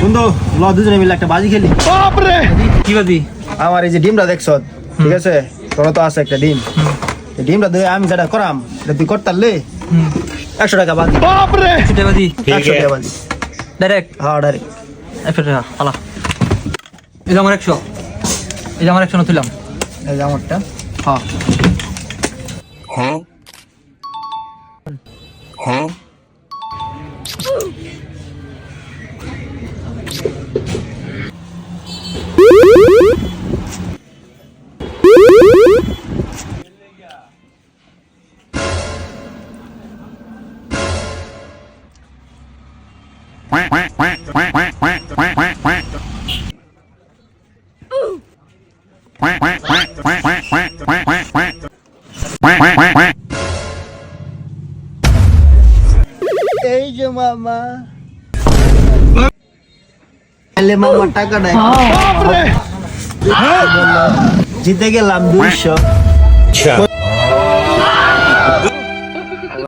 বন্ধু ল দুজনে মিলে একটা বাজি খেলি। বাপরে কি বাজি? আমার এই যে ডিমটা দেখছ, ঠিক আছে, তোর তো আছে একটা ডিম, এই ডিমটা দিয়ে আমি যেটা করাম এটা তুই করতারলে 100 টাকা বাজি। বাপরে সেটা বাজি 100 টাকা বাজি, ডাইরেক্ট হ্যাঁ ডাইরেক্ট। 100 টাকা আলা। এই যে আমার 100, এই যে আমার 100 তুললাম। এই যে আমারটা। হ্যাঁ এই যে মামা, এলে মামা টাকা নাই, বাপরে জিতে গেলাম 200।